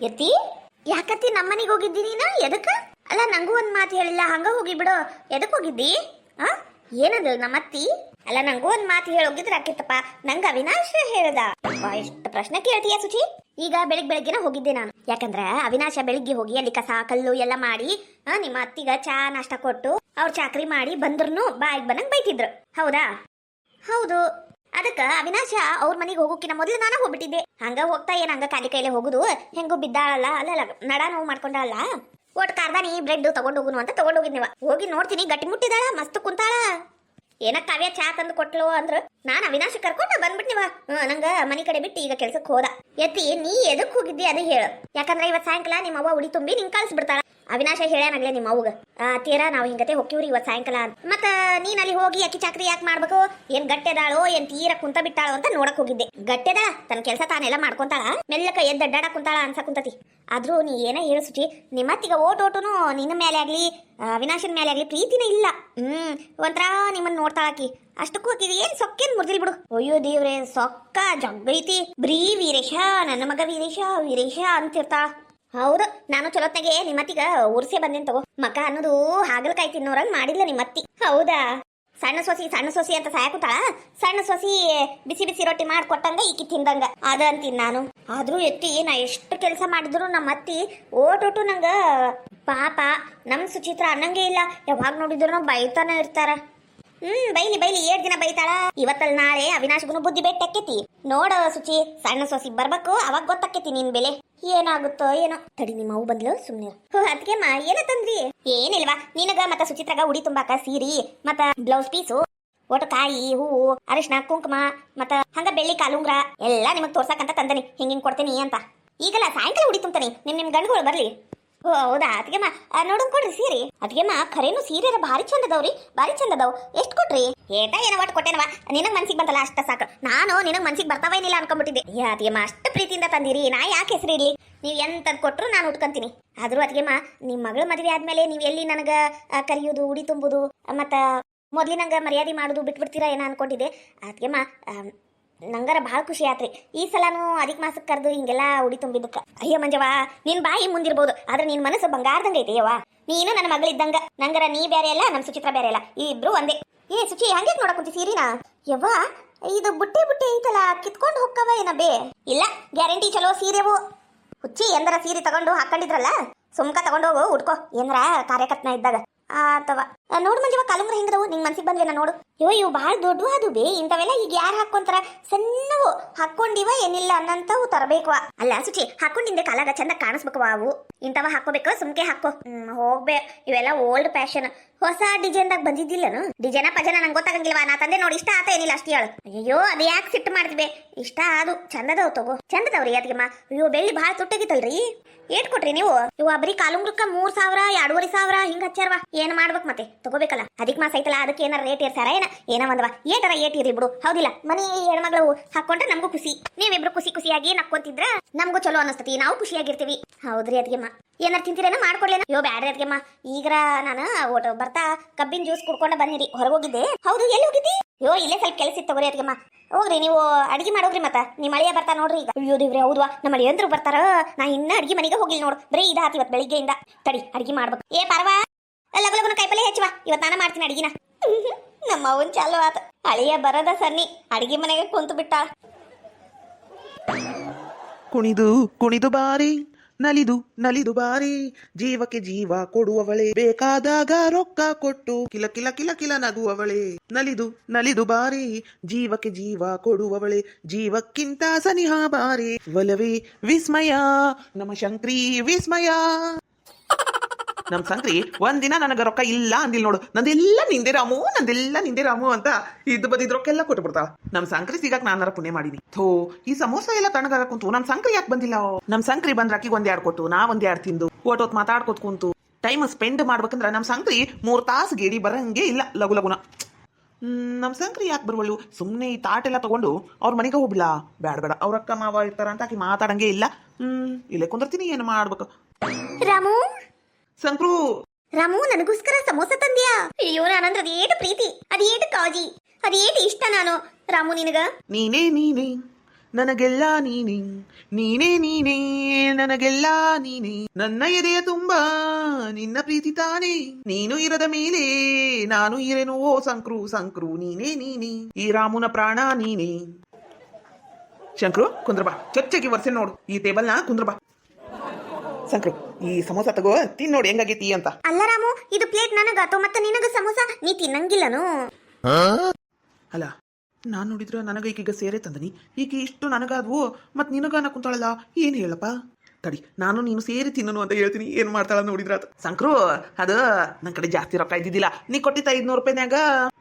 ಯತಿ ಯಾಕತ್ತಿ ನಮ್ಮನಿಗೆ ಹೋಗಿದ್ದಿ ನೀನ ಎದಕ್ಕ ಅಲ್ಲ ನಂಗೂ ಒಂದ್ ಮಾತು ಹೇಳಿಲ್ಲ ಹಂಗ ಹೋಗಿ ಬಿಡು ಎದಕ್ ಹೋಗಿದ್ದಿ ಆ ಏನದು ನಮ್ಮತ್ತಿ ಅಲ್ಲ ನಂಗೂ ಒಂದ್ ಮಾತು ಹೇಳೋಗಿದ್ರ ಆಕಿತ್ತಪ್ಪ ನಂಗ ಅವಿನಾಶ್ ಹೇಳ್ದ ಇಷ್ಟ ಪ್ರಶ್ನೆ ಕೇಳ್ತೀಯ ಸುಚಿ ಈಗ ಬೆಳಿಗ್ಗೆನ ಹೋಗಿದ್ದೆ ನಾನು ಯಾಕಂದ್ರ ಅವಿನಾಶ ಬೆಳಿಗ್ಗೆ ಹೋಗಿ ಅಲ್ಲಿ ಕಸ ಕಲ್ಲು ಎಲ್ಲ ಮಾಡಿ ನಿಮ್ಮ ಅತ್ತಿಗ ಚಾ ನಾಷ್ಟ ಕೊಟ್ಟು ಅವ್ರ ಚಾಕ್ರಿ ಮಾಡಿ ಬಂದ್ರೂ ಬಾಯಿಗೆ ಬಂದಂಗ್ ಬೈತಿದ್ರು ಹೌದಾ ಹೌದು ಅದಕ್ಕ ಅವಿನಾಶ ಅವ್ರ ಮನೆಗೆ ಹೋಗೋಕಿನ ಮೊದಲು ನಾನು ಹೋಗ್ಬಿಟ್ಟಿದ್ದೆ ಹಂಗ ಹೋಗ್ತಾ ಏನ್ ಹಂಗ ಖಾಲಿ ಕೈಲೆ ಹೋಗುದು ಹೆಂಗು ಬಿದ್ದಾಳಲ್ಲ ಅಲ್ಲ ನಡ ನೋವು ಮಾಡ್ಕೊಂಡಾಳಲ್ಲ ಒಟ್ ಕಾರ್ದಾನಿ ಬ್ರೆಡ್ ತಗೊಂಡ್ ಹೋಗುನು ಅಂತ ತಗೊಂಡ್ ಹೋಗಿದ್ನಿವ ಹೋಗಿ ನೋಡ್ತೀನಿ ಗಟ್ಟಿ ಮುಟ್ಟಿದಾಳ ಮಸ್ತ್ ಕುಂತಾಳ ಏನ ಕಾವ್ಯ ಚಾ ತಂದು ಕೊಟ್ಲು ಅಂದ್ರ ನಾನ್ ಅವಿನಾಶ ಕರ್ಕೊಂಡು ಬಂದ್ಬಿಟ್ನಿವ ನಂಗ ಮನಿ ಕಡೆ ಬಿಟ್ಟು ಈಗ ಕೆಲ್ಸಕ್ಕೆ ಹೋದ ಎತ್ತಿ ನೀ ಎದಕ್ ಹೋಗಿದ್ದಿ ಅದೇ ಹೇಳು ಯಾಕಂದ್ರ ಇವತ್ ಸಾಯಂಕಾಲ ನಿಮ್ಮ ಅವ್ವ ಉಡಿ ತುಂಬಿ ನಿಂಗ್ ಕಳ್ಸಿಬಿಡ್ತಾಳ ಅವಿನಾಶ ಹೇಳ್ಯಾನಾಗ್ಲೇ ನಿಮ್ಮ ಅವ್ಗ ತೀರಾ ನಾವು ಹಿಂಗತೆ ಹೋಗ್ತೀವ್ರಿ ಇವತ್ ಸಾಯಂಕಾಲ ಮತ್ತ ನೀನ್ ಅಲ್ಲಿ ಹೋಗಿ ಅಕ್ಕಿ ಚಾಕ್ರಿ ಯಾಕೆ ಮಾಡ್ಬೇಕು ಏನ್ ಗಟ್ಟೆದಾಳೋ ಏನ್ ತೀರಾ ಕುಂತ ಬಿಟ್ಟಾಳೋ ಅಂತ ನೋಡಕ್ ಹೋಗಿದ್ದೆ ಗಟ್ಟೆದಾಳ ತನ್ನ ಕೆಲಸ ತಾನೆಲ್ಲ ಮಾಡ್ಕೊಂತಾಳ ಮೆಲ್ಲಕ ಎದ್ದ ಅಡ್ಡಾಡ ಕುಂತಾಳ ಅನ್ಸ ಕುಂತತಿ ಆದ್ರೂ ನೀ ಏನ ಹೇಳು ಸುಚಿ ನಿಮ್ಮತ್ತಿಗ ಓಟೋಟುನು ನಿನ್ನ ಮೇಲೆ ಆಗ್ಲಿ ಅವಿನಾಶನ್ ಮೇಲೆ ಆಗ್ಲಿ ಪ್ರೀತಿನೇ ಇಲ್ಲ ಒಂಥರ ನಿಮ್ಮನ್ನ ನೋಡ್ತಾಳಾಕಿ ಅಷ್ಟಕ್ಕೂ ಆಕಿಗೆ ಏನ್ ಸೊಕ್ಕೇನ್ ಮುರ್ದಿಲ್ ಬಿಡು ಅಯ್ಯೋ ದೇವ್ರೆ ಸೊಕ್ಕ ಜಗ್ಗೈತಿ ಬ್ರೀ ವೀರೇಶ ನನ್ನ ಮಗ ವೀರೇಶ ಅಂತಿರ್ತಾಳ ಹೌದು ನಾನು ಚಲೋತ್ನಾಗೆ ನಿಮ್ಮತ್ತಿಗ ಉರ್ಸೆ ಬಂದೇನ್ ತಗೋ ಮಕ ಅನ್ನೋದು ಹಾಗಲಕಾಯಿ ತಿನ್ನೋರಂಗ್ ಮಾಡಿಲ್ಲ ನಿಮ್ಮತ್ತಿ ಹೌದಾ ಸಣ್ಣ ಸೊಸಿ ಅಂತ ಸಾಯಕುತ್ತಾಳ ಸಣ್ಣ ಸೊಸಿ ಬಿಸಿ ಬಿಸಿ ರೊಟ್ಟಿ ಮಾಡ್ಕೊಟ್ಟಂಗ ಈಕಿ ತಿಂದಂಗ ಅದ ಅಂತೀನಿ ನಾನು ಆದ್ರೂ ಎತ್ತಿ ನಾ ಎಷ್ಟು ಕೆಲಸ ಮಾಡಿದ್ರು ನಮ್ಮ ಅತ್ತಿ ಓಟೋಟು ನಂಗ ಪಾಪ ನಮ್ ಸುಚಿತ್ರ ಅನ್ನಂಗೆ ಇಲ್ಲ ಯಾವಾಗ ನೋಡಿದ್ರು ಬೈತಾನ ಇರ್ತಾರ ಬೈಲಿ 7 ದಿನ ಬೈತಾಳ ಇವತ್ತಲ್ ನಾಳೆ ಅವಿನಾಶ್ಗುನು ಬುದ್ಧಿ ಬೆಟ್ಟಕ್ಕೇತಿ ನೋಡ ಸುಚಿ ಸಣ್ಣ ಸೊಸಿ ಬರ್ಬೇಕು ಅವಾಗ ಗೊತ್ತಾಕೇತಿ ನಿನ್ ಬೆಲೆ ಏನಾಗುತ್ತೋ ಏನೋ ತಡಿ ನಿಮ್ಮ ಅವು ಬಂದ್ಲು ಸುಮ್ನೆ ಅದಕ್ಕೆಮ್ಮ ಏನ ತಂದ್ರಿ ಏನಿಲ್ವಾ ನಿನಗ ಮತ್ತ ಸುಚಿತ್ರಾಗ ಉಡಿ ತುಂಬಾಕ ಸೀರಿ ಮತ್ತ ಬ್ಲೌಸ್ ಪೀಸು ಒಟ್ಟು ಕಾಯಿ ಹೂವು ಅರಿಶಿನ ಕುಂಕುಮ ಮತ್ತ ಹಂಗ ಬೆಳ್ಳಿ ಕಾಲುಂಗ್ರ ಎಲ್ಲ ನಿಮಗ್ ತೋರ್ಸಕಂತ ತಂದನಿ ಹಿಂಗಿಂಗ್ ಕೊಡ್ತೇನಿ ಅಂತ ಈಗಲ್ಲ ಸಾಯಂಕಾಲ ಉಡಿ ತುಂಬ್ತಾನಿ ನಿಮ್ ಗಂಡುಗಳು ಬರ್ಲಿ ಓ ಹೌದಾ ಅದ್ಗೆಮ್ಮ ನೋಡೋಣ ಕೊಡ್ರಿ ಸೀರೆ ಅದ್ಗೆಮ್ಮ ಖರೇನು ಸೀರೆ ಭಾರಿ ಚಂದದವ್ರಿ ಭಾರಿ ಚಂದದವ್ ಎಷ್ಟ್ ಕೊಟ್ರಿ ಏಟ ಏನೋ ಒಟ್ಟು ಕೊಟ್ಟೆನವ ನಿನಗ್ ಮನ್ಸಿಗೆ ಬಂತಲ್ಲ ಅಷ್ಟ ಸಾಕು ನಾನು ನಿನಗ್ ಮನ್ಸಿಗೆ ಬರ್ತಾವೇನಿಲ್ಲ ಅನ್ಕೊಂಡ್ಬಿಟ್ಟಿದ್ದೆ ಅದ್ಗೆಮ್ಮ ಅಷ್ಟು ಪ್ರೀತಿಯಿಂದ ತಂದಿರಿ ನಾ ಯಾಕೆ ಹೆಸರು ಇರ್ಲಿ ನೀವ್ ಎಂತದ್ ಕೊಟ್ರು ನಾನು ಉಟ್ಕೊಂತೀನಿ ಆದ್ರೂ ಅದ್ಗೆಮ್ಮ ನಿಮ್ ಮಗಳ ಮದ್ವೆ ಆದ್ಮೇಲೆ ನೀವ್ ಎಲ್ಲಿ ನನಗ ಕರಿಯೋದು ಉಡಿ ತುಂಬುದು ಮತ್ತ ಮೊದ್ಲಿನಂಗ ಮರ್ಯಾದೆ ಮಾಡುದು ಬಿಟ್ಬಿಡ್ತೀರಾ ಏನೋ ಅನ್ಕೊಂಡಿದ್ದೆ ಅದ್ಗೆಮ್ಮ ನಂಗರ ಭಾಳ ಖುಷಿ ಆತ್ರಿ ಈ ಸಲಾನು ಅಧಿಕ ಮಾಸಕ್ಕೆ ಕರೆದು ಹಿಂಗೆಲ್ಲ ಉಡಿ ತುಂಬಿದ್ದಕ್ಕ ಅಯ್ಯ ಮಂಜವ್ವ ನಿನ್ ಬಾಯಿ ಮುಂದಿರ್ಬೋದು ಆದ್ರೆ ನಿನ್ ಮನಸ್ಸು ಬಂಗಾರದಂಗ ಐತಿ ಯವ್ವ ನೀನು ನನ್ನ ಮಗಳಿದ್ದಂಗ ನಂಗರ ನೀ ಬೇರೆ ಅಲ್ಲ ನಮ್ ಸುಚಿತ್ರ ಬೇರೆ ಅಲ್ಲ ಇಬ್ರು ಒಂದೇ ಏ ಸುಚಿ ಹಂಗೆ ನೋಡಕ್ ಕುಂತಿ ಸೀರಿನಾ ಯವ್ವ ಇದು ಬುಟ್ಟೆ ಐತಲ್ಲ ಕಿತ್ಕೊಂಡು ಹೋಕ್ಕವ ಏನ ಬೇ ಇಲ್ಲ ಗ್ಯಾರಂಟಿ ಚಲೋ ಸೀರೆವು ಹುಚ್ಚಿ ಎಂದರ ಸೀರೆ ತಗೊಂಡು ಹಾಕೊಂಡಿದ್ರಲ್ಲ ಸುಮ್ಕ ತಗೊಂಡೋಗು ಉಟ್ಕೋ ಏನರ ಕಾರ್ಯಕರ್ತನ ಇದ್ದಾಗ ಅಥವಾ ನೋಡು ಮಂಜವ ಕಾಲುಂಗ್ರ ಹೆಂಗದವು ನಿಂಗ್ ಮನ್ಸಿಗೆ ಬಂದ್ವೇನ ನೋಡು ಇವು ಭಾಳ ದೊಡ್ಡ ಅದು ಬೇ ಇಂಥವೆಲ್ಲ ಈಗ ಯಾರು ಹಾಕೊಂತಾರ ಸಣ್ಣವು ಹಾಕೊಂಡಿವ ಏನಿಲ್ಲ ಅನ್ನಂತವು ತರಬೇಕವ ಅಲ್ಲ ಸುಚಿ ಹಾಕೊಂಡಿಂದೆ ಕಾಲಾಗ ಚಂದ ಕಾಣಿಸ್ಬೇಕವ ಅವು ಇಂಥವ ಹಾಕೋಬೇಕು ಸುಮ್ಕೆ ಹಾಕೋ ಹೋಗ್ಬೇ ಇವೆಲ್ಲ ಓಲ್ಡ್ ಫ್ಯಾಷನ್ ಹೊಸ ಡಿಸೈನ್ದಾಗ ಬಂದಿದ್ದಿಲ್ಲನು ಡಿಸೈನ ಪಜನ ನಂಗೆ ಗೊತ್ತಾಗಂಗಿಲ್ವಾ ನಾ ತಂದೆ ನೋಡಿ ಇಷ್ಟ ಆತ ಏನಿಲ್ಲ ಅಷ್ಟೇ ಹೇಳು ಅಯ್ಯೋ ಅದು ಯಾಕೆ ಸಿಟ್ಟು ಮಾಡಿದ್ಬೆ ಇಷ್ಟ ಅದು ಚಂದದವ್ ತಗೋ ಚಂದದವ್ರಿ ಅದಕ್ಕೆಮ್ಮ ಅಯ್ಯೋ ಬೆಳ್ಳಿ ಭಾಳ ತುಟ್ಟಾಗಿತ್ತಲ್ರಿ ಏಟ್ ಕೊಟ್ರಿ ನೀವು ಇವು ಬರೀ ಕಾಲುಂಗ್ರಕ್ಕ 3,000 2,500 ಹಿಂಗ ಹಚ್ಚಾರವ ಏನ್ ಮಾಡ್ಬೇಕು ಮತ್ತೆ ತಗೋಬೇಕಲ್ಲ ಅದಕ್ಕೆ ಮಾಸ ಐತಲ್ಲ ಅದಕ್ಕೆ ಏನಾರ ರೇಟ್ ಏರ್ಸಾರ ಏನ ಒಂದವ ಏಟರ ಏಟ್ ಇರಿ ಬಿಡು ಹೌದಿಲ್ಲ ಮನಿ ಹೆಣ್ಮಗಳು ಹಾಕೊಂಡ್ರೆ ನಮಗೂ ಖುಷಿ ನೀವಿಬ್ರು ಖುಷಿಯಾಗಿ ನಕ್ಕೊಂತಿದ್ರ ನಮಗೂ ಚಲೋ ಅನಸ್ತತಿ ನಾವು ಖುಷಿಯಾಗಿರ್ತೀವಿ ಹೌದ್ರಿ ಅದಕ್ಕೆಮ್ಮ ಏನಾರ ತಿಂತೀರೇನ ಮಾಡ್ಕೊಡ್ಲೇನ ಅಯ್ಯೋ ಬ್ಯಾಡ್ರಿ ಅದಕ್ಕೆಮ್ಮ ಈಗ್ರ ನಾನು ಓಟು ಬರ್ತಾ ಕಬ್ಬಿನ ಜ್ಯೂಸ್ ಕುಡ್ಕೊಂಡ ಬಂದಿರಿ ಹೊರಗೋಗಿದ್ದೆ ಹೌದು ಎಲ್ಲಿ ಹೋಗಿದ್ದಿ ಅಯ್ಯೋ ಇಲ್ಲೇ ಸ್ವಲ್ಪ ಕೆಲಸ ಇತ್ತು ತಗೋರಿ ಅದಕ್ಕೆಮ್ಮ ಹೋಗ್ರಿ ನೀವು ಅಡಿಗೆ ಮಾಡೋಗ್ರಿ ಮತ್ತ ನಿಮ್ಮ ಅಳಿಯ ಬರ್ತಾ ನೋಡ್ರಿ ಈಗ ಅಯ್ಯೋ ದೇವ್ರಿ ಹೌದ್ವಾ ನಮ್ಮ ಅಳಿಯಂದ್ರು ಬರ್ತಾರ ನಾ ಇನ್ನ ಅಡಿಗೆ ಮನೆಗೆ ಹೋಗಿಲ್ಲ ನೋಡು ಬರೀ ಇದಾತಿ ಇವತ್ತು ಬೆಳಿಗ್ಗೆಯಿಂದ ತಡಿ ಅಡಿಗೆ ಮಾಡ್ಬೇಕು ಏ ಪರವಾ ಲಗಲಗನ ಕಾಯಿಪಲ್ಲೆ ಹೆಚ್ಚುವ ಇವತ್ತು ನಾನು ಮಾಡ್ತೀನಿ ಅಡಿಗೆನ ನಮ್ಮ ಅವನ್ ಚಾಲು ಆತ ಅಳಿಯ ಬರದ ಸನ್ನಿ ಅಡಿಗೆ ಮನೆಗೆ ಕುಂತು ಬಿಟ್ಟ ಕುಣಿದು ಬಾರಿ ನಲಿದು ಬಾರಿ ಜೀವಕ್ಕೆ ಜೀವ ಕೊಡುವವಳೆ ಬೇಕಾದಾಗ ರೊಕ್ಕ ಕೊಟ್ಟು ಕಿಲ ಕಿಲ ಕಿಲ ಕಿಲ ನಗುವವಳೆ ನಲಿದು ಬಾರಿ ಜೀವಕ್ಕೆ ಜೀವ ಕೊಡುವವಳೆ ಜೀವಕ್ಕಿಂತ ಸನಿಹ ಬಾರಿ ಒಲವೇ ವಿಸ್ಮಯ ನಮ್ಮ ಶಂಕ್ರಿ ವಿಸ್ಮಯ ನಮ್ ಸಂಕ್ರಿ ಒಂದಿನ ನನಗ ರೊಕ್ಕ ಇಲ್ಲ ಅಂದಿಲ್ ನೋಡು ನಂದೆಲ್ಲ ನಿಂದೆ ರಾಮು ಅಂತ ಇದ್ದು ಬದಿದ್ ರೊಕ್ಕ ಎಲ್ಲ ಕೊಟ್ಟು ಬಿಡ್ತಾಳ ನಮ್ ಸಂಕ್ರಿ ಸಿಗಾಕ್ ನಾನಾರ ಪುಣ್ಯ ಮಾಡೀನಿ ಥೋ ಈ ಸಮೋಸ ಎಲ್ಲ ತಣ್ಣಗಾರ ಕುಂತು ನಮ್ ಸಂಕ್ರಿ ಯಾಕೆ ಬಂದಿಲ್ಲ ನಮ್ ಸಂಕ್ರಿ ಬಂದ್ರಾಕಿ ಒಂದ್ ಕೊಟ್ಟು ನಾ ಒಂದ್ ತಿಂದು ಓಟೋತ್ ಮಾತಾಡ್ಕೋತ್ ಕುಂತು ಟೈಮ್ ಸ್ಪೆಂಡ್ ಮಾಡ್ಬೇಕಂದ್ರ ನಮ್ ಸಂಕ್ರಿ 3 ತಾಸು ಗೇಡಿ ಬರಂಗೆ ಇಲ್ಲ ಲಗುನ ನಮ್ ಸಂಕ್ರಿ ಯಾಕೆ ಬರುವಳು ಸುಮ್ನೆ ಈ ತಾಟೆಲ್ಲ ತಗೊಂಡು ಅವ್ರ ಮನೆಗೆ ಹೋಗ್ಬಿಡ ಬೇಡ ಅವ್ರ ಅಕ್ಕ ಮಾವ ಇರ್ತಾರ ಅಂತ ಆಕಿ ಮಾತಾಡಂಗೆ ಇಲ್ಲ ಇಲ್ಲೇ ಕುಂದಿರ್ತೀನಿ ಏನು ಮಾಡ್ಬೇಕು ರಾಮು ಸಂಕ್ರು ರಾಮು ನನಗೋಸ್ಕರ ಸಮೋಸ ತಂದ್ಯಾ ಅಯ್ಯೋ ನಾನಂದ್ರ ಅದೇಟು ಪ್ರೀತಿ ಅದೇಟು ಕಾಜಿ ಅದೇಟು ಇಷ್ಟ ನಾನು ರಾಮು ನಿನಗ ನೀನೇ ನನಗೆಲ್ಲ ನೀನೇ ನೀನೇ ನೀನೇ ನನಗೆಲ್ಲ ನೀನೇ ನನ್ನ ಎದೆಯ ತುಂಬಾ ನಿನ್ನ ಪ್ರೀತಿ ತಾನೇ ನೀನು ಇರದ ಮೇಲೆ ನಾನು ಇರೆನು ಓ ಸಂಕ್ರು ಸಂಕ್ರು ನೀನೇ ನೀನೇ ಈ ರಾಮುನ ಪ್ರಾಣ ನೀನೇ. ಶಂಕ್ರು ಕುಂದ್ರ ಬಾ, ಚೊಚ್ಚಗೆ ವರ್ಷೆ ನೋಡು ಈ ಟೇಬಲ್ನ ಕುಂದ್ರ ಬಾ. ಸಂಕ್ರು ಈ ಸಮೋಸ ತಗೋ ತಿನ್ ನೋಡಿ ಹೆಂಗಾಗೈತಿ ಅಂತ. ಅಲ್ಲ ರಾಮು, ಇದು ಪ್ಲೇಟ್ ನನಗಾತೋ ಮತ್ತೆ ನಿನಗ ಸಮೋಸ ನೀ ತಿನ್ನಂಗಿಲ್ಲನು? ಅಲ್ಲ ನಾನ್ ನೋಡಿದ್ರ ನನಗ ಈಗೀಗ ಸೇರೆ ತಂದನಿ, ಈಗ ಇಷ್ಟು ನನಗಾದ್ವು ಮತ್ ನಿನಗ ಕುಂತಾಳಲ್ಲ ಏನ್ ಹೇಳಪ್ಪ. ತಡಿ ನಾನು ನೀನು ಸೇರಿ ತಿನ್ನನು ಅಂತ ಹೇಳ್ತೀನಿ, ಏನ್ ಮಾಡ್ತಾಳ ನೋಡಿದ್ರ ಸಂಕ್ರು. ಅದು ನನ್ ಕಡೆ ಜಾಸ್ತಿ ರೊಕ್ಕ ಇದ್ದಿದ್ದಿಲ್ಲ, ನೀ ಕೊಟ್ಟಿದ್ದ 500 ರೂಪಾಯಿನಾಗ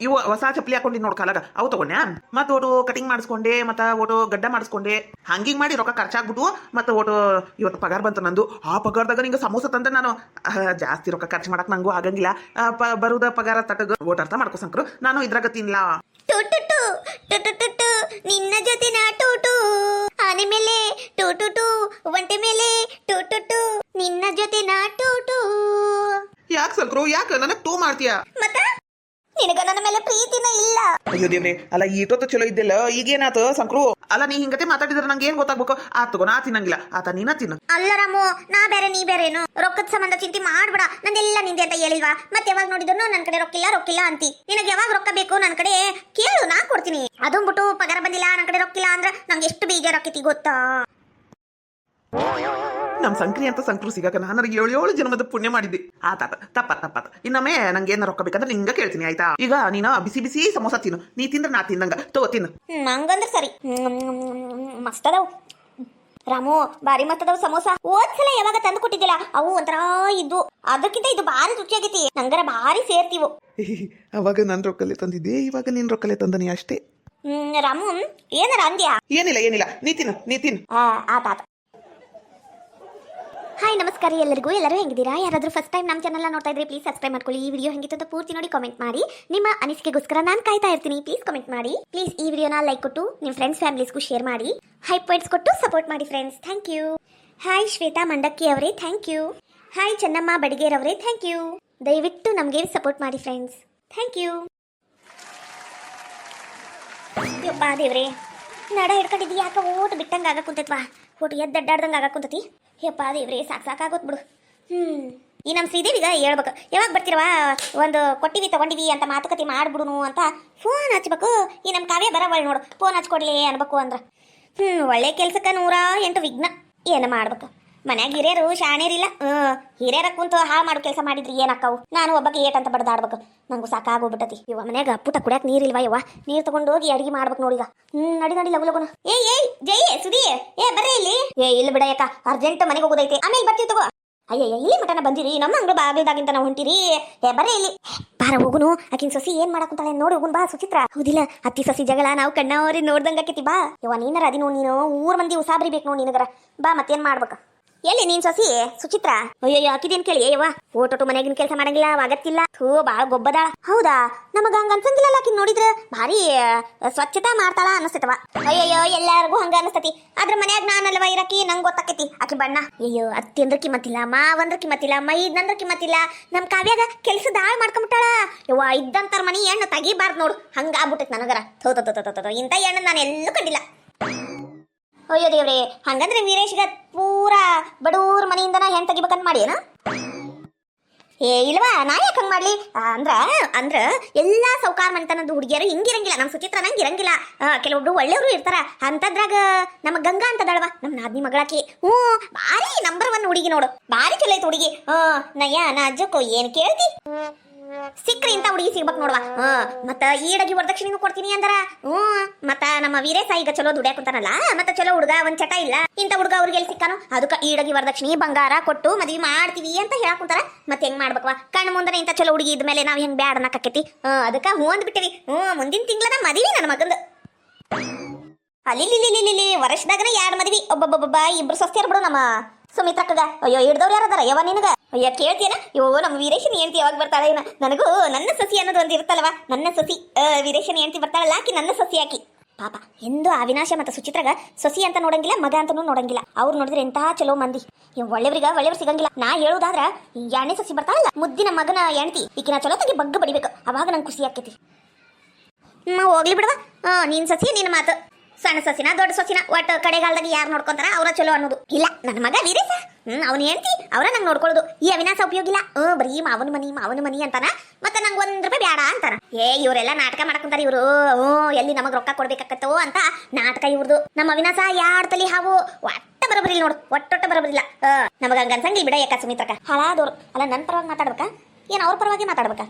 ಇವು ಹೊಸ ಚಪ್ಪಲಿ ಹಾಕೊಂಡಿದ್ ನೋಡ್ ಕಾಲಾಗ ಅವು ತಗೊಂಡ್ಯಾ. ಮತ್ ಓಟು ಕಟಿಂಗ್ ಮಾಡಿಸ್ಕೊಂಡೆ, ಮತ್ತ ಓಟು ಗಡ್ಡ ಮಾಡಿಸ್ಕೊಂಡೆ, ಹಂಗಿಂಗ್ ಮಾಡಿ ರೊಕ್ಕ ಖರ್ಚಾಗ್ಬಿಟ್ಟು ಮತ್ತ ಓಟು ಇವತ್ತು ಪಗಾರ ಬಂತ ನಂದು. ಆ ಪಗಾರದಾಗ ನಿಂಗೆ ಸಮೋಸ ತಂದ್ರೆ ನಾನು ಜಾಸ್ತಿ ರೊಕ್ಕ ಖರ್ಚು ಮಾಡಕ್ ನಂಗೂ ಆಗಂಗಿಲ್ಲ. ಬರುದ ಪಗಾರ ತಟಗ ಓಟ್ ಅರ್ಥ ಮಾಡ್ಕೋ ಸಂಕ್ರು, ನಾನು ಇದ್ರಾಗ ತಿನ್ಲಾ. ಟುಟುಟು ಟುಟುಟು ನಿನ್ನ ಜೊತೆ ನಾ ಟೂಟು, ಆನೆ ಮೇಲೆ ಟೂಟುಟು, ಒಂಟೆ ಮೇಲೆ ಟೂಟುಟು, ನಿನ್ನ ಜೊತೆ ನಾ ಟೂಟು. ಯಾಕೆ ಸಂಕ್ರು, ಯಾಕೆ ನನಗ್ ಟೂ ಮಾಡ್ತೀಯ? ಮತ್ತ ನಿನಗ ನನ್ನ ಮೇಲೆ ಪ್ರೀತಿನ ಇಲ್ಲ? ಅಯ್ಯೋ ದೇವ್ರೆ, ಅಲ್ಲ ಈಟೊತ್ತು ಚಲೋ ಇದ್ದಿಲ್ಲ, ಈಗೇನಾತ ಸಂಕ್ರು? ಅಲ್ಲ ನೀ ಹಿಂಗತೆ ಮಾತಾಡಿದ್ರೆ ನಂಗೆ ಏನ್ ಗೊತ್ತಾಗ್ಬೇಕು? ಆತಗೋ ನಾ ತಿನ್ನಂಗಿಲ್ಲ, ಆತ ನೀನ ತಿನ್ನ. ಅಲ್ಲ ರಾಮು, ನಾ ಬೇರೆ ನೀ ಬೇರೇನು? ರೊಕ್ಕದ ಸಂಬಂಧ ಚಿಂತೆ ಮಾಡ್ಬೇಡ, ನಂದೆಲ್ಲ ನಿಂದೆ ಅಂತ ಹೇಳಿಲ್ವಾ? ಮತ್ತೆ ಯಾವಾಗ ನೋಡಿದ್ರು ನನ್ ಕಡೆ ರೊಕ್ಕಿಲ್ಲ ರೊಕ್ಕಿಲ್ಲ ಅಂತಿ. ನಿನಗೆ ಯಾವಾಗ ರೊಕ್ಕ ಬೇಕು ನನ್ ಕಡೆ ಕೇಳು, ನಾ ಕೊಡ್ತೀನಿ. ಅದನ್ ಬಿಟ್ಟು ಪಗಾರ ಬಂದಿಲ್ಲ ನನ್ ಕಡೆ ರೊಕ್ಕಿಲ್ಲ ಅಂದ್ರ ನಂಗೆ ಎಷ್ಟು ಬೇಜಾರಾಕೈತಿ ಗೊತ್ತಾ? ನಮ್ ಸಂಕ್ರಿ ಅಂತ ಸಂಕ್ರು ಸಿಗಾಕ ನಾನು 7 ಜನ್ಮದ ಪುಣ್ಯ ಮಾಡಿದ್ದೆ. ಆತಾತ ತಪ್ಪಾತ. ಇನ್ನೊಮ್ಮೆ ನಂಗೆ ಏನ ರೊಕ್ಕ ಬೇಕಂದ್ರೆ ನಿಂಗ ಕೇಳ್ತೀನಿ ಆಯ್ತಾ? ಈಗ ನೀನ ಬಿಸಿ ಬಿಸಿ ಸಮೋಸ ತಿನ್ನು, ನೀ ತಿಂದ್ರೆ ನಾ ತಿಂದಂಗ ತಗೋ ತಿನ್ನು. ಹಂಗಂದ್ರ ಸರಿ. ಮಸ್ತ್ ಅದಾವ್ ರಾಮು, ಬಾರಿ ಮಸ್ತ್ ಅದಾವ್ ಸಮೋಸ. ಹೋದ್ಸಲ ಯಾವಾಗ ತಂದು ಕೊಟ್ಟಿದ್ದಿಲ್ಲ ಅವು ಒಂಥರ ಇದ್ವು, ಅದಕ್ಕಿಂತ ಇದು ಬಾರಿ ರುಚಿಯಾಗೈತಿ, ನಂಗರ ಬಾರಿ ಸೇರ್ತೀವು. ಅವಾಗ ನನ್ ರೊಕ್ಕಲ್ಲೇ ತಂದಿದ್ದೆ, ಇವಾಗ ನಿನ್ ರೊಕ್ಕಲ್ಲೇ ತಂದನಿ ಅಷ್ಟೇ. ರಾಮು ಏನಾರ ಅಂದ್ಯಾ? ಏನಿಲ್ಲ ನೀ ತಿನ್ನು. ಆತಾತ. ಹಾಯ್ ನಮಸ್ಕಾರ ಎಲ್ಲರಿಗೂ. ಎಲ್ಲರೂ ಹೆಂಗಿದ್ದೀರಾ? ಯಾರಾದರೂ ಫಸ್ಟ್ ಟೈಮ್ ನಮ್ಮ ಚಾನಲ್ ನೋಡ್ತಾ ಇದ್ರೆ ಪ್ಲೀಸ್ ಸಬ್ಸ್ಕ್ರೈಬ್ ಮಾಡ್ಕೊಳ್ಳಿ. ಈ ವಿಡಿಯೋ ಹೆಂಗಿತ್ತು ಅಂತ ಪೂರ್ತಿ ನೋಡಿ ಕಾಮೆಂಟ್ ಮಾಡಿ. ನಿಮ್ಮ ಅನಿಸಿಕೆಗೋಸ್ಕರ ನಾನು ಕಾಯ್ತಾ ಇರ್ತೀನಿ. ಪ್ಲೀಸ್ ಕಾಮೆಂಟ್ ಮಾಡಿ. ಪ್ಲೀಸ್ ಈ ವಿಡಿಯೋನ ಲೈಕ್ ಕೊಟ್ಟು ನಿಮ್ಮ ಫ್ರೆಂಡ್ಸ್ ಫ್ಯಾಮಿಲೀಸ್ಗೂ ಶೇರ್ ಮಾಡಿ. ಹೈ ಪಾಯಿಂಟ್ಸ್ ಕೊಟ್ಟು ಸಪೋರ್ಟ್ ಮಾಡಿ friends. Thank you. Hi Shweta Mandakki ಅವರೇ, thank you. Hi Chennamma Badiger ಅವರೇ, ಥ್ಯಾಂಕ್ ಯು. ದಯವಿಟ್ಟು ನಮಗೆ ಸಪೋರ್ಟ್ ಮಾಡಿ ಫ್ರೆಂಡ್ಸ್. Thank you. ಯಪ್ಪ ದೇವ್ರೆ, ನಡ ಹಿಡ್ಕೊಂಡಿದ್ದಿ ಯಾಕೆ ಓಟ್ ಬಿಟ್ಟಂಗೆ ಆಗ ಕುಂತೈತ್ವಾ? ಓಟು ಎದ್ದಡ್ಡಾಡ್ದಂಗೆ ಆಗ ಕುಂತತಿ. ಯಪ್ಪ ದೇವ್ರೆ, ಸಾಕಾಗೋತ್ ಬಿಡು. ಈ ನಮ್ಮ ಶ್ರೀದೇವಿಗ ಹೇಳ್ಬೇಕು, ಯಾವಾಗ ಬರ್ತಿರವಾ ಒಂದು ಕೊಟ್ಟಿವಿ ತಗೊಂಡಿವಿ ಅಂತ ಮಾತುಕತೆ ಮಾಡ್ಬಿಡುನು ಅಂತ ಫೋನ್ ಹಚ್ಬೇಕು. ಈ ನಮ್ಮ ಕಾವ್ಯ ಬರವಳು ನೋಡು, ಫೋನ್ ಹಚ್ಕೊಡ್ಲಿ ಅನ್ಬೇಕು ಅಂದ್ರೆ ಒಳ್ಳೆ ಕೆಲ್ಸಕ್ಕೆ 108 ವಿಘ್ನ. ಏನು ಮಾಡ್ಬೇಕು? ಮನ್ಯಾಗ ಹಿರಿಯರು ಶಾಣೇರಿಲ್ಲ. ಹಿರಿಯರ ಕುಂತು ಹಾಳು ಮಾಡೋ ಕೆಲಸ ಮಾಡಿದ್ರಿ ಏನಕ್ಕಾವು? ನಾನು ಒಬ್ಬಕ್ಕೆ ಏಟಂತ ಬಡ್ದಾಡ್ಬೇಕು, ನಂಗೂ ಸಾಕಾಗೋಗ್ಬಿಟ್ಟತಿ. ಇವ ಮನ್ಯಾಗ ಪುಟ ಕುಡಿಯಕ್ಕೆ ನೀರಿಲ್ವಾ? ಯವ್ವ ನೀರು ತಗೊಂಡು ಹೋಗಿ ಅಡಿಗೆ ಮಾಡ್ಬೇಕು ನೋಡಿಗ. ನಡಿ ಲಗು ಲಗುನ. ಏಯ್ ಜೈ ಸುದಿ, ಬರ್ರಿ ಇಲ್ಲಿ. ಇಲ್ಲಿ ಬಿಡ ಯಾಕ, ಅರ್ಜೆಂಟ್ ಮನೆಗೆ ಹೋಗೋದೈತೆ, ಆಮೇಲೆ ಬರ್ತೀವಿ ತಗೋ. ಅಯ್ಯಯ್ಯ, ಇಲ್ಲಿ ಮಟನ ಬಂದಿರಿ, ನಮ್ಮ ಅಂಗಡಿ ಬಾಗಿಲ್ದಾಗಿಂತ ನಾವು ಹೊಂಟಿರಿ. ಬರ್ರಿ ಇಲ್ಲಿ, ಬಾರ ಹೋಗುನು. ಆಕಿನ ಸೊಸಿ ಏನ್ ಮಾಡಾಕಂತಾಳೆ ನೋಡಿ ಹೋಗುನ್ ಬಾ. ಸುಚಿತ್ರ ಹೌದಿಲ್ಲ, ಅತ್ತಿ ಸೊಸಿ ಜಗಳ ನಾವು ಕಣ್ಣವ್ರಿ ನೋಡ್ದಂಗ ಆಕೈತಿ. ಬಾ ಯವ್ವ, ನೀನರ ಅದಿ ನೋಡಿ, ನೀನು 3 ಮಂದಿ ಉಸಾಬ್ರಿ ಬೇಕು ನೋಡಿ ನಿನಗರ. ಬಾ ಮತ್ತೇನ್ ಮಾಡ್ಬೇಕ? ಎಲ್ಲಿ ನೀನ್ ಸೊಸಿ ಸುಚಿತ್ರ? ಅಯ್ಯಯ್ಯೋ ಹಾಕಿದೇನ್ ಕೇಳಿ ಯವ್ವ, ಓಟೋಟು ಮನೆಗಿನ ಕೆಲಸ ಮಾಡಂಗಿಲ್ಲ, ಆಗತ್ತಿಲ್ಲ. ಥೂ ಬಾಳ ಗೊಬ್ಬದಾಳ. ಹೌದಾ? ನಮಗ ಹಂಗ ಅನ್ಸಂಗಿಲ್ಲ. ಆಕಿನ್ ನೋಡಿದ್ರ ಭಾರಿ ಸ್ವಚ್ಛತಾ ಮಾಡ್ತಾಳ ಅನಸ್ತೈತವ. ಅಯ್ಯಯ್ಯೋ ಎಲ್ಲಾರ್ಗು ಹಂಗ ಅನಸ್ತತಿ, ಆದ್ರ ಮನ್ಯಾಗ ನಾನಲ್ವ ಇರಕಿ, ನಂಗೆ ಗೊತ್ತಾಕೈತಿ ಆಕಿ ಬಣ್ಣ. ಅಯ್ಯೋ ಅತ್ತಿ ಅಂದ್ರ ಕಿಮ್ಮತ್ತಿಲ್ಲ, ಮಾವಂದ್ರ ಕಿಮ್ಮತ್ತಿಲ್ಲ, ಮೈದ್ನಂದ್ರ ಕಿಮ್ಮತ್ತಿಲ್ಲ. ನಮ್ ಕಾವ್ಯಾಗ ಕೆಲ್ಸದ ಹಾಳು ಮಾಡ್ಕೊಂಬಿಟ್ಟಾಳ. ಯವ್ವ ಇದ್ದಂತಾರ ಮನಿ ಎಣ್ಣು ತೆಗಿಬಾರ್ದು ನೋಡು, ಹಂಗ ಆಗ್ಬಿಟ್ಟೈತಿ ನನಗರ. ಥೋ ಇಂಥ ಎಣ್ಣು ನಾನು ಎಲ್ಲೂ ಕಂಡಿಲ್ಲ. ಅಯ್ಯೋ ದೇವ್ರೆ, ಹಂಗಂದ್ರೆ ವೀರೇಶ್ಗ ಪೂರಾ ಬಡೂರ್ ಮನೆಯಿಂದನ ಹೆಣ್ ತೆಗಿಬೇಕಂತ ಮಾಡಿ ಏನ? ಇಲ್ವಾ, ನಾ ಯಾಕೆ ಹಂಗೆ ಮಾಡ್ಲಿ? ಅಂದ್ರ ಎಲ್ಲಾ ಸೌಕಾರ ಮನೆತನದ ಹುಡುಗಿಯರು ಹಿಂಗಿರಂಗಿಲ್ಲ. ನಮ್ಮ ಸುಚಿತ್ರ ನಂಗೆ ಇರಂಗಿಲ್ಲ. ಕೆಲವೊಬ್ರು ಒಳ್ಳೆಯವರು ಇರ್ತಾರ. ಅಂತದ್ರಾಗ ನಮ್ಮ ಗಂಗಾ ಅಂತದಳವ, ನಮ್ಮ ನಾದ್ನಿ ಮಗಳಾಕಿ. ಭಾರಿ ನಂಬರ್ 1 ಹುಡುಗಿ ನೋಡು, ಭಾರಿ ಚಲೋ ಐತಿ ಹುಡುಗಿ. ನಯ್ಯ ನಾ ಅಜ್ಜಕ್ಕೋ ಏನ್ ಕೇಳ್ತಿ? ಸಿಕ್ಕ್ರಿ ಇಂತ ಹುಡುಗಿ ಸಿಗ್ಬೇಕು ನೋಡುವ. ಮತ್ತ ಈಡಗಿ ವರದಕ್ಷಿಣೆನೂ ಕೊಡ್ತೀನಿ ಅಂದಾರ. ಮತ್ತ ನಮ್ಮ ವೀರೇಶ ಈಗ ಚಲೋ ದುಡ್ಯಾಕುಂತಾನಲ್ಲ, ಮತ್ತ ಚಲೋ ಹುಡುಗ ಒಂದ್ ಚಟ ಇಲ್ಲ. ಇಂತ ಹುಡುಗ ಅವ್ರಿಗೆ ಎಲ್ಲಿ ಸಿಕ್ಕಾನು? ಅದಕ್ಕ ಈಡಗಿ ವರದಕ್ಷಿಣೆ ಬಂಗಾರ ಕೊಟ್ಟು ಮದ್ವಿ ಮಾಡ್ತೀವಿ ಅಂತ ಹೇಳಾಕುಂತಾರ. ಮತ್ತೆ ಹೆಂಗ್ ಮಾಡ್ಬೇಕವಾ? ಕಣ್ಣು ಮುಂದೆ ಇಂತ ಚಲೋ ಹುಡುಗಿ ಇದ್ಮೇಲೆ ನಾವ್ ಹೆಂಗ್ ಬ್ಯಾಡ ಅನ್ನಕೈತಿ. ಅದಕ್ಕ ಹೂ ಅಂದ್ಬಿಟ್ಟಿವಿ. ಮುಂದಿನ ತಿಂಗಳನ ಮದ್ವಿ ನನ್ನ ಮಗಂದು. ಅಲ್ಲಿ ವರ್ಷದಾಗನ 2 ಮದ್ವಿ. ಒಬ್ಬೊಬ್ಬ 2 ಸೊಸ್ತಿಯರ್ ಬಿಡು ನಮ್ಮ ಸುಮಿತ್ರಕ್ಕಗ. ಅಯ್ಯೋ ಹಿಡ್ದವ್ರು ಯಾರದಾರ ಯವ ನಿನಗ? ಅಯ್ಯ ಕೇಳ್ತೀಯನ? ನಮ್ಮ ವೀರೇಶನ್ ಹೆಂಡ್ತಿ ಯಾವಾಗ ಬರ್ತಾಳ ಏನ? ನನಗೂ ನನ್ನ ಸಸಿ ಅನ್ನೋದು ಒಂದು ಇರುತ್ತಲ್ವಾ, ನನ್ನ ಸಸಿ. ವೀರೇಶನ್ ಹೆಂಡ್ತಿ ಬರ್ತಾಳಲ್ಲ, ಆಕಿ ನನ್ನ ಸಸಿ ಆಕಿ. ಪಾಪ ಎಂದು ಅವಿನಾಶ ಮತ್ತು ಸುಚಿತ್ರಗ ಸೊಸಿ ಅಂತ ನೋಡಂಗಿಲ್ಲ, ಮಗ ಅಂತನೂ ನೋಡಂಗಿಲ್ಲ. ಅವ್ರು ನೋಡಿದ್ರೆ ಎಂತಹ ಚಲೋ ಮಂದಿ. ಒಳ್ಳೆಯವ್ರು ಸಿಗಂಗಿಲ್ಲ. ನಾ ಹೇಳುದಾದ್ರ 2ನೇ ಸಸಿ ಬರ್ತಾಳಲ್ಲ, ಮುದ್ದಿನ ಮಗನ ಹೆಂಡ್ತಿ, ಈಕಿನ ಚಲೋ ತಗಿ ಬಗ್ಗ ಬಡಿಬೇಕು, ಅವಾಗ ನಂಗೆ ಖುಷಿ ಆಕೈತಿ. ಹೋಗ್ಲಿ ಬಿಡವಾ, ನೀನ್ ಸಸಿ ನಿನ್ನ ಮಾತು. ಸಣ್ಣ ಸೊಸಿನ ದೊಡ್ಡ ಸೊಸಿನ ಒಟ್ಟು ಕಡೆಗಾಲದಾಗ ಯಾರು ನೋಡ್ಕೊಂತಾರ ಅವ್ರ ಚಲೋ ಅನ್ನೋದು ಇಲ್ಲ. ನನ್ನ ಮಗ ವೀರೇಶ ಅವ್ನು ಹೇಳ್ತಿ ಅವ್ರ ನಂಗೆ ನೋಡ್ಕೊಳ್ಳೋದು. ಈ ಅವಿನಾಶ ಉಪಯೋಗ ಇಲ್ಲ. ಬರೀ ಮಾವನ ಮನಿ ಅಂತಾನ. ಮತ್ತೆ ನಂಗೆ ಒಂದ್ ರೂಪಾಯಿ ಬೇಡ ಅಂತಾನ. ಇವರೆಲ್ಲ ನಾಟಕ ಮಾಡಕೊಂತಾರ ಇವರು. ಎಲ್ಲಿ ನಮಗ್ ರೊಕ್ಕ ಕೊಡ್ಬೇಕಾಕತ್ತೋ ಅಂತ ನಾಟಕ ಇವ್ರದು. ನಮ್ಮ ಅವಿನಾಶ ಯಾಡ್ ತಲಿ ಹಾವು ಒಟ್ಟ ಬರೋಬರಿಲ್ಲ ನೋಡು. ಒಟ್ಟೊಟ್ಟ ಬರೋಬರಿಲ್ಲ. ನಮಗ ಹಂಗ ಅನ್ಸಂಗಿಲ್ಲ ಬಿಡ. ಯಾಕ ಸುಮಿತ್ರಕ್ಕ ಹಾಳಾದವ್ರು ಅಲ್ಲ. ನನ್ನ ಪರವಾಗಿ ಮಾತಾಡ್ಬೇಕಾ ಏನ್ ಅವ್ರ ಪರವಾಗಿ ಮಾತಾಡ್ಬೇಕಾ?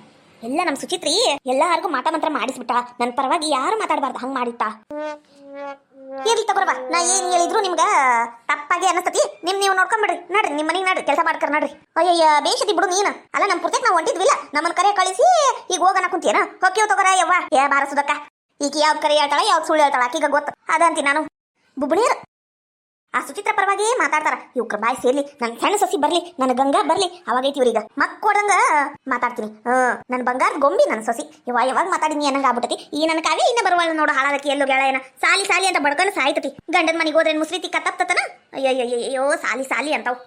ಎಲ್ಲ ನಮ್ ಸುಚಿತ್ರಿ ಎಲ್ಲಾರ್ಗು ಮಾಟ ಮಂತ್ರ ಮಾಡಿಸ್ಬಿಟ್ಟ. ನನ್ನ ಪರವಾಗಿ ಯಾರು ಮಾತಾಡಬಾರ್ದು ಹಂಗ ಮಾಡಿಟ್ಟ. ಇರ್ಲಿ ತಗೋರವ, ನಾ ಏನ್ ಹೇಳಿದ್ರು ನಿಮ್ಗ ತಪ್ಪಾಗಿ ಅನಸ್ತತಿ. ನೀವು ನೋಡ್ಕೊಂಬಿಡ್ರಿ. ನಡ್ರಿ ನಿಮ್ಮ ಮನೆಗೆ ನಡ್ರಿ, ಕೆಲಸ ಮಾಡ್ಕರ್ ನಡ್ರಿ. ಅಯ್ಯಯ್ಯ ಬೇಷದಿ ಬಿಡು ನೀನು. ಅಲ್ಲ ನಮ್ ಪುರ್ತಕ್ ನಾವು ಹೊಂಟಿದ್ವಿಲ್ಲ, ನಮ್ಮನ್ನ ಕರೆ ಕಳಿಸಿ ಈಗ ಹೋಗನ ಕುಂತಿಯೇನ? ಹೊಕ್ಕಿವ್ ತಗೋರ ಯವ್ವ. ಬಾರಸುದಕ್ಕ ಈಗ ಯಾವ್ದು ಕರೆ ಹೇಳ್ತಾಳ ಯಾವ್ದು ಸುಳ್ಳು ಹೇಳ್ತಾಳ ಆಕಿಗ ಗೊತ್ತ ಅದಂತಿ. ನಾನು ಬುಬ್ಬುಣಿಯರ್ ಆ ಸುಚಿತ್ರ ಪರವಾಗಿ ಮಾತಾಡ್ತಾರ. ಇವ್ರ ಬಾಯಿ ಸೇರ್ಲಿ, ನನ್ ಸಣ್ಣ ಸಸಿ ಬರ್ಲಿ, ನನ್ನ ಗಂಗಾ ಬರ್ಲಿ, ಅವಾಗೈತಿ ಇವ್ರೀಗ ಮಕ್ಕೊಡಂಗ ಮಾತಾಡ್ತೀನಿ. ನನ್ ಬಂಗಾರ ಗೊಂಬಿ ನನ್ನ ಸಸಿ. ಯಾವಾಗ ಮಾತಾಡಿನಿ ಅನ್ನಂಗ ಆಗ್ಬಿಟ್ಟತಿ. ಈ ನನ್ನ ಕಾವ್ಯ ಇನ್ನ ಬರುವಳ ನೋಡು. ಹಾಳಾದಕ್ಕೆ ಎಲ್ಲೋ ಗೆಳೆಯನ ಸಾಲಿ ಅಂತ ಬಡ್ಕೊಂಡು ಸಾಯ್ತತಿ. ಗಂಡನ ಮನೆಗೆ ಹೋದ್ರೆ ಮುಸ್ರಿ ತಿಕ್ಕ ತಪ್ತತನ. ಅಯ್ಯಯ್ಯೋ ಸಾಲಿ ಅಂತಾವ್.